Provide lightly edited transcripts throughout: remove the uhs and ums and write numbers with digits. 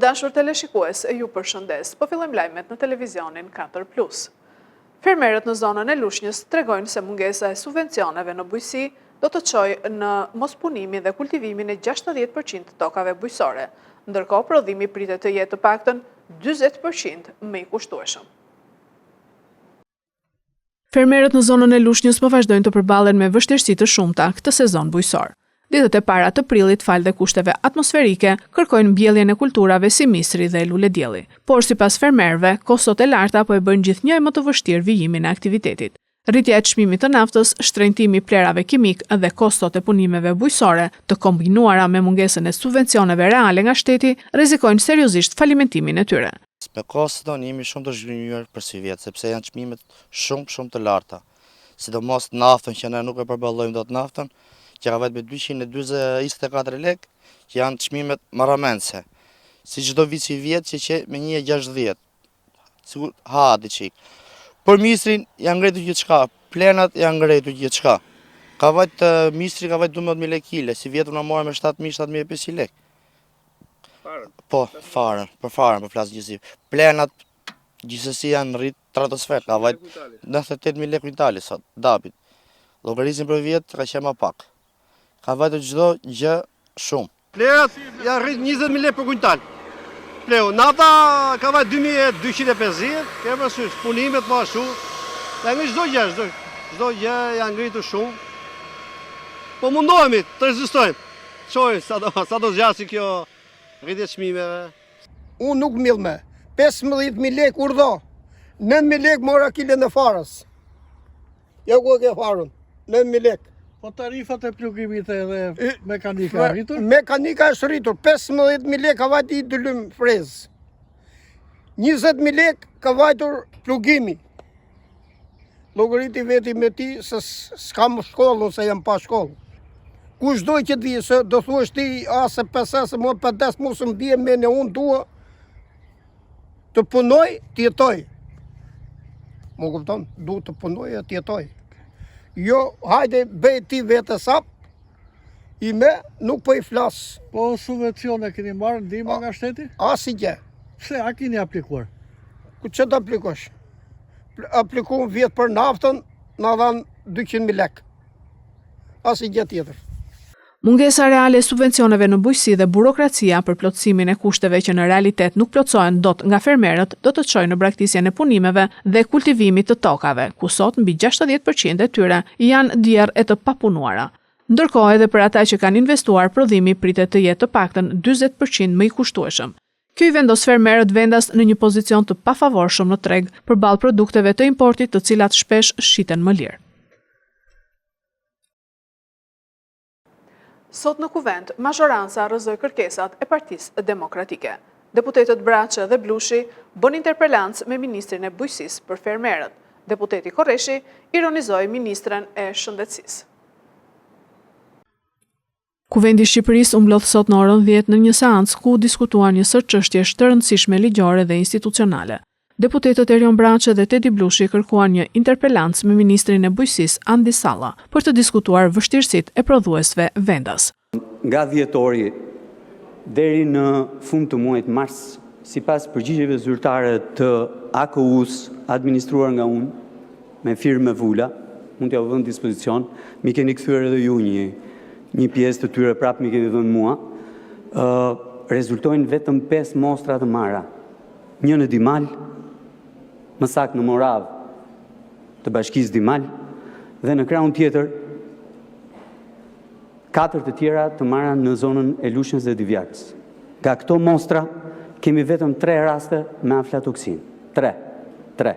dashur teleshikues, ju përshëndes, po fillojmë lajmet në televizionin 4+. Fermerët në zonën e Lushnjës tregojnë se mungesa e subvencioneve në bujqësi do të çojë në mospunimin dhe kultivimin e 60% të tokave bujqësore, ndërkohë prodhimi pritet të jetë të paktën 40% më i kushtueshëm. Fermerët në zonën e Lushnjës po vazhdojnë të përballen me vështirësi të shumta këtë sezon bujqësor. Ditët e para të prillit falë dhe kushteve atmosferike kërkojnë mbjelljen e kulturave si misri dhe luledielli. Por sipas fermerëve, kostot e larta po e bëjnë gjithnjë më të vështirë vijimin e aktivitetit. Rritja e çmimit të naftës, shtrenjtimi i plerave kimik dhe kostot e punimeve bujqësore, të kombinuara me mungesën e subvencioneve reale nga shteti, rrezikojnë seriozisht falimentimin e tyre. Me kostot tonë jemi shumë të zhgënjur për si vjet, sepse janë çmimet shumë të larta. Sidomos naftën që ne nuk e përballojmë dot naftën, që ka vetë me 224 lek, që janë çmimet marramense. Si çdo vit si vjet që me 1,60. Sigur hadi çik. Por misrin janë ngretur gjithçka, plenat janë ngretur gjithçka. Ka vetë misri ka vetë 12.000 lek kile, si vjetur na morëm me 7.500 lek. Po, farën, për farën, për flas gjithsesi. Plenat gjithsesi janë rrit stratosfer, ka vetë 98.000 lek kuintali sot, dapit. Llogarizim për vjet ka qenë më pak. Ka vetë çdo gjë shumë. Plerat janë rrit 20.000 lekë për kuintal. Pleu, nafta ka vetë 2.250, ke parasysh, punimet më ashtu. Dhe nga çdo gjë janë ngritur shumë. Po mundohemi të rezistojmë. Çojmë sa do zgjasë kjo rritje çmimeve. Unë nuk mill me. 15.000 lekë urdhë. 9.000 lekë mora kilën e farës. Ja ku e ke farën. 9.000 lekë. Po tarifat e plugimit edhe mekanika rritur? Mekanika është rritur, 15.000 lekë ka vajtë i dylym frezë. 20.000 lekë ka vajtur plugimi. Llogariti veti me ti se s'kam shkollën, se jam pa shkollë. Kush doj që di, se do thuash ti, se pesa, se më pëdes, mu së më bje me në unë tua, të punoj, të jetoj. Më kupton, du të punoj e të jetoj. Jo, hajde bëj ti vete sap, i me nuk po i flas. Po subvencione keni marrë ndihmë nga shteti? Asgjë. Pse, a keni aplikuar? Ku që të aplikosh? Aplikuam vjetë për naftën, na dhanë 200.000 lekë. Asgjë tjetër. Mungesa reale e subvencioneve në bujqësi dhe burokracia për plotësimin e kushteve që në realitet nuk plotësohen dot nga fermerët do të çojë në braktisjen e punimeve dhe kultivimit të tokave, ku sot mbi 60% e tyre janë djerë e të papunuara. Ndërkohë edhe për ata që kanë investuar, prodhimi pritet të jetë të paktën 40% më i kushtueshëm. Kjo i vendos fermerët vendas në një pozicion të pafavorshëm në treg përballë produkteve të importit, të cilat shpesh shiten më lirë. Sot në kuvent, mazhoranca rrëzoi kërkesat e Partisë Demokratike. Deputetët Braçe dhe Blushi bën interpelancë me ministrin e bujqësisë për fermerët. Deputeti Korreshi ironizoi ministren e shëndetësisë. Kuvendi i Shqipërisë u mblodh sot në orën 10 në një seancë ku diskutuan një sër çështjesh të rëndësishme ligjore dhe institucionale. Deputetët Erion Braçe dhe Tedi Blushi kërkuan një interpelancë me ministrin e bujqësisë Andi Salla për të diskutuar vështirësitë e prodhuesve vendas. Nga dhjetori deri në fund të muajit mars, sipas përgjigjeve zyrtare të AKU-s administruar nga unë me firmë vula, mund t'ja vënë në dispozicion, mi keni kthyer edhe ju një pjesë të tyre prapë mi keni dhënë mua. Rezultojnë vetëm 5 mostra të marra. Një në Dimal, më saktë në Moravë të Bashkisë Dimal, dhe në krahun tjetër 4 të tjera të marra në zonën e Lushnjës dhe Divjakës. Nga këto mostra kemi vetëm 3 raste me aflatoksin. 3.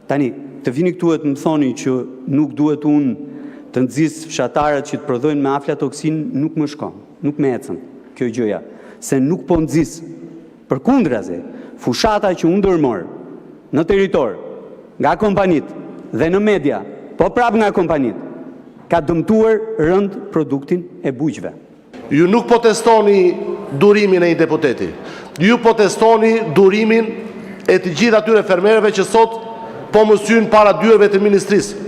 Tani, të vini këtu e të më thoni që nuk duhet unë të nxis fshatarët që të prodhojnë me aflatoksin, nuk më shkon, nuk më ecën kjo gjëja, se nuk po nxis. Përkundrazi, fushata që unë ndërmor në territor, nga kompanit dhe në media, po prap nga kompanit, ka dëmtuar rënd produktin e bujqve. Ju nuk po testoni durimin e një deputeti. Ju po testoni durimin e të gjithë atyre fermerëve që sot po mësyn para dyerve të ministrisë.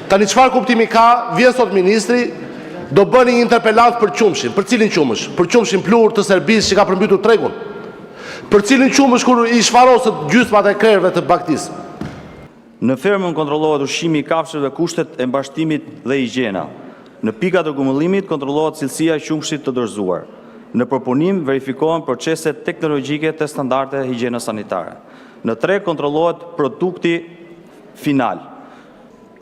Tani çfarë kuptimi ka, vjen sot ministri, do bëni një interpelant për qumshin. Për cilin qumësh? Për qumshin plur të Serbisë që ka përmbytur tregun. për cilin qumësh kur i shfarosët gjysmat e krerëve të baktisë. Në fermën kontrollohet ushqimi i kafshëve, kushtet e mbashtimit dhe higjiena. Në pikat e gumullimit kontrollohet cilësia e qumshit të dorëzuar. Në përpunim verifikohen proceset teknologjike të standarde higjiene sanitare. Në treg kontrollohet produkti final.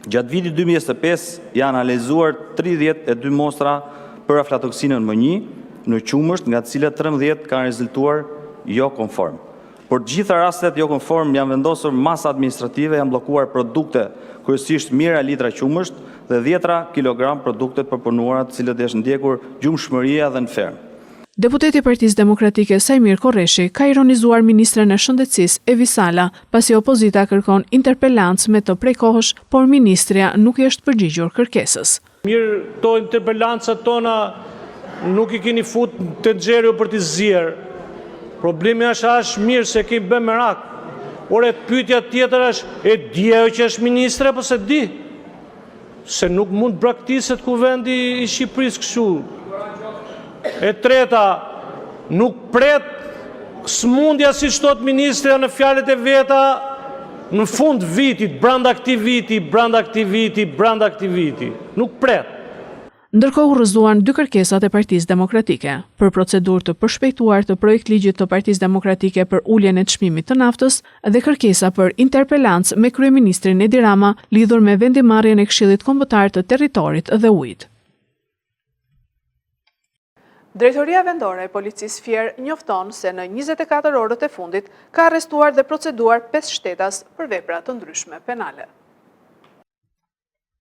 Gjatë vitit 2025 janë analizuar 32 mostra për aflatoksinën M1 në qumësht, nga të cilat 13 kanë rezultuar jo konform. Por gjitha rastet jo konform janë vendosur masa administrative, janë bllokuar produkte, kryesisht mijëra litra qumësht dhe 10 kilogram produkte të përpunuara, të cilët është ndjekur gjumshmëria dhe në fermë. Deputeti i Partisë Demokratike Sajmir Korreshi ka ironizuar ministren e Shëndetësisë Evi Sala, pasi opozita kërkon interpelancë me të prej kohësh, por ministrja nuk i është përgjigjur kërkesës. Mirë, to interpelancat tona nuk i keni fut të xheru për t'i zjerë. Problemi është mirë se kemi bë merak. Ore, pyetja tjetër është, e di ajo që është ministre apo se di? Se nuk mund braktiset kuvendi i Shqipërisë kështu. E treta, nuk pret smundja si thot ministrja në fjalët e veta në fund vitit, brenda këtij viti. Nuk pret. Ndërkohë urrëzuan 2 kërkesat e Partisë Demokratike, për procedurë të përshpejtuar të projekt ligjit të Partisë Demokratike për uljen e çmimit të naftës dhe kërkesa për interpelancë me kryeministrin Edi Rama lidhur me vendimarrjen e Këshillit Kombëtar të Territorit dhe Ujit. Drejtoria Vendore e Policisë Fier njofton se në 24 orët e fundit ka arrestuar dhe proceduar 5 shtetas për vepra të ndryshme penale.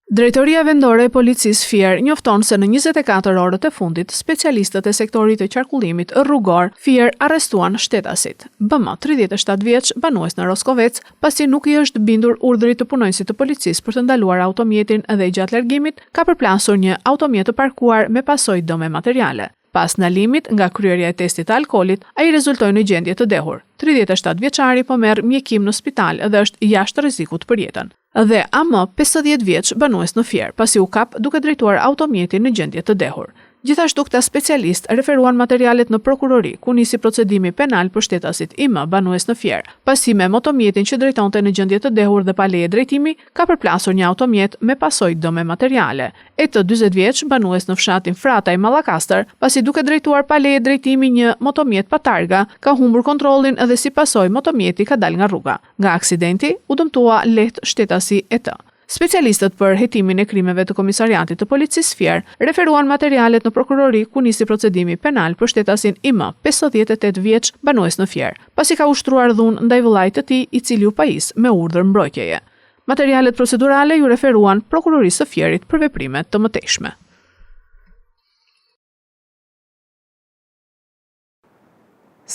Drejtoria Vendore e Policisë Fier njofton se në 24 orët e fundit, specialistët e sektorit të qarkullimit rrugor Fier arrestuan shtetasit. BM, 37 vjeç, banues në Roskovec, pasi nuk i është bindur urdhrit të punonjësit të policisë për të ndaluar automjetin dhe gjatë largimit, ka përplasur një automjet të parkuar me pasojë dëme materiale. Pas ndalimit nga kryerja e testit të alkoolit, ai rezultoi në gjendje të dehur. 37 vjeçari po merr mjekim në spital dhe është jashtë rrezikut për jetën. Dhe AM, 50 vjeç, banues në Fier, pasi u kap duke drejtuar automjetin në gjendje të dehur. Gjithashtu këta specialist referuan materialet në prokurori, ku nisi procedimi penal për shtetasit IM, banues në Fier, pasi me motomjetin që drejtonte në gjendje të dehur dhe pa leje drejtimi, ka përplasur një automjet me pasojë dëme materiale. E të 40 vjeç, banues në fshatin Frataj Mallakastër, pasi duke drejtuar pa leje drejtimi një motomjet pa targa, ka humbur kontrollin dhe si pasojë motomjeti ka dalë nga rruga. Nga aksidenti u dëmtua lehtë shtetasi e të. Specialistët për hetimin e krimeve të Komisariatit të Policisë Fier referuan materialet në prokurori ku nisi procedimi penal për shtetasin IM, 58 vjeç, banues në Fier, pasi ka ushtruar dhunë ndaj vëllait të tij i cili u pajis me urdhër mbrojtjeje. Materialet procedurale ju referuan prokurorisë së Fierit për veprime të mëtejshme.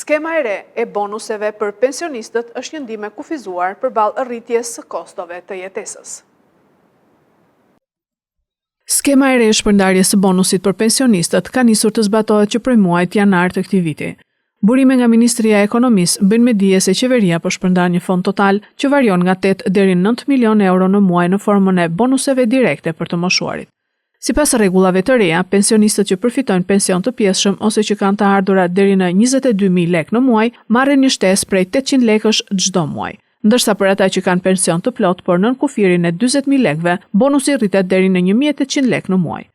Skema e re e bonuseve për pensionistët është një ndihmë e kufizuar përballë rritjes së kostove të jetesës. Skema e re e shpërndarjes së bonusit për pensionistët ka nisur të zbatohet që prej muajit janar të këtij viti. Burime nga Ministria e Ekonomisë bëjnë me dije se qeveria po shpërndan një fond total që varion nga 8 deri në 9 milion euro në muaj në formën e bonuseve direkte për të moshuarit. Sipas rregullave të reja, pensionistët që përfitojnë pension të pjesshëm ose që kanë të ardhurat deri në 22.000 lekë në muaj, marrin një shtesë prej 800 lekësh çdo muaj. Ndërsa për ata që kanë pension të plot por nën kufirin e 40.000 lekëve, bonusi rritet deri në 1.800 lekë në muaj.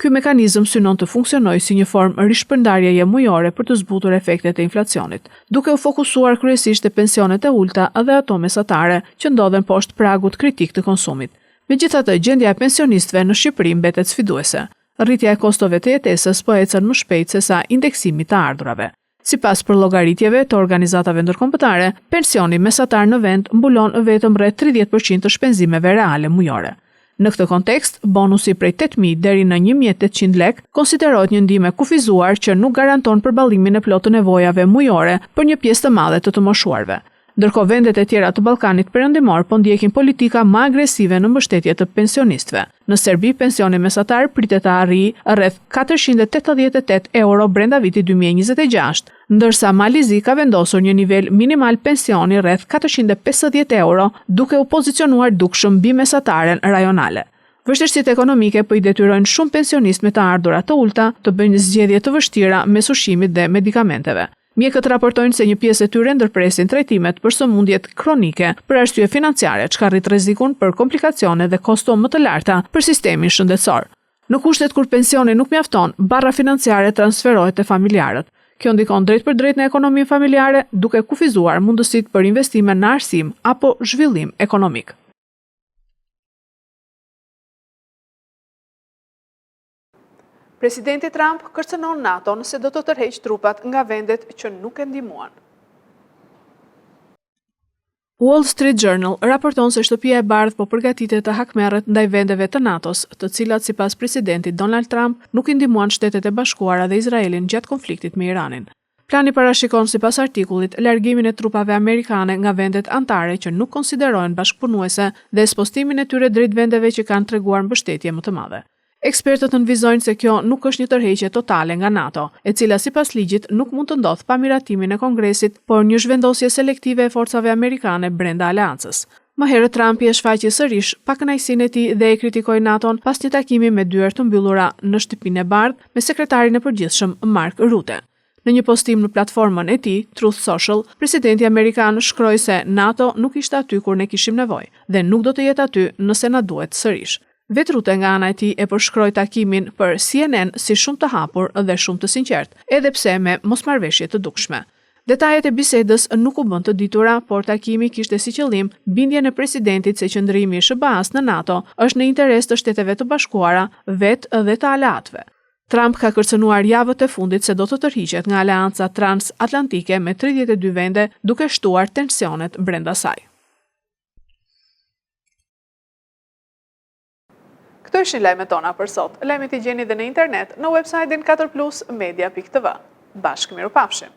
Ky mekanizëm synon të funksionojë si një formë rishpërndarjeje mujore për të zbutur efektet e inflacionit, duke u fokusuar kryesisht te pensionet e ulta dhe ato mesatare që ndodhen poshtë pragut kritik të konsumit. Megjithatë, gjendja e pensionistëve në Shqipëri mbetet sfiduese. Rritja e kostove të jetesës po ecën më shpejt se sa indeksimi të ardhurave. Sipas llogaritjeve të organizatave ndërkombëtare, pensioni mesatar në vend mbulon vetëm rreth 30% të shpenzimeve reale mujore. Në këtë kontekst, bonusi prej 8.000 deri në 1.800 lekë konsiderohet një ndihmë e kufizuar që nuk garanton përballimin e plotë të nevojave mujore për një pjesë të madhe të moshuarve. Ndërkohë vendet e tjera të Ballkanit Perëndimor po ndjekin politika më agresive në mbështetje të pensionistëve. Në Serbi, pensioni mesatar pritet të arrijë rreth 488 euro brenda vitit 2026, ndërsa Malizi ka vendosur një nivel minimal pensioni rreth 450 euro, duke u pozicionuar dukshëm mbi mesataren rajonale. Vështirësitë ekonomike po i detyrojnë shumë pensionistë me të ardhurat të ulta të bëjnë zgjedhje të vështira mes ushqimit dhe medikamenteve. Mjekët raportojnë se një pjesë e tyre ndërpresin trajtimet për sëmundjet kronike për arsye financiare, çka rrit rrezikun për komplikacione dhe kosto më të larta për sistemin shëndetësor. Në kushtet kur pensioni nuk mjafton, barra financiare transferohet te familjarët. Kjo ndikon drejt për drejt në ekonominë familjare, duke kufizuar mundësitë për investime në arsim apo zhvillim ekonomik. Presidenti Trump kërcënon NATO-n se do të tërheqë trupat nga vendet që nuk e ndihmuan. Wall Street Journal raporton se Shtëpia e Bardhë po përgatitet të hakmerret ndaj vendeve të NATO-s, të cilat sipas presidentit Donald Trump nuk i ndihmuan Shtetet e Bashkuara dhe Izraelin gjatë konfliktit me Iranin. Plani parashikon sipas artikullit largimin e trupave amerikane nga vendet anëtare që nuk konsiderohen bashkëpunuese dhe spostimin e tyre drejt vendeve që kanë treguar mbështetje më të madhe. Ekspertët nënvizojnë se kjo nuk është një tërheqje totale nga NATO, e cila sipas ligjit nuk mund të ndodhë pa miratimin e Kongresit, por një zhvendosje selektive e forcave amerikane brenda aleancës. Më herët Trumpi e shfaqi sërish pakënaqësinë e tij dhe e kritikoi NATO-n pas një takimi me dyert të mbyllura në Shtëpinë e Bardhë me sekretarin e përgjithshëm Mark Rutte. Në një postim në platformën e tij, Truth Social, presidenti amerikan shkroi se NATO nuk ishte aty kur ne kishim nevojë dhe nuk do të jetë aty nëse na duhet sërish. Vetë Rutte nga ana e tij e përshkroi takimin për CNN si shumë të hapur dhe shumë të sinqert, edhe pse me mosmarrveshje të dukshme. Detajet e bisedës nuk u bën të ditura, por takimi kishte si qëllim bindjen e presidentit se qëndrimi i SBA-s në NATO është në interes të Shteteve të Bashkuara, vetë dhe të aleatëve. Trump ka kërcënuar javët e fundit se do të tërhiqet nga aleanca transatlantike me 32 vende, duke shtuar tensionet brenda saj. Këto ishin lajmet tona për sot. Lajmet i gjeni dhe në internet në website-in 4plusmedia.tv. Bashkë mirupafshim.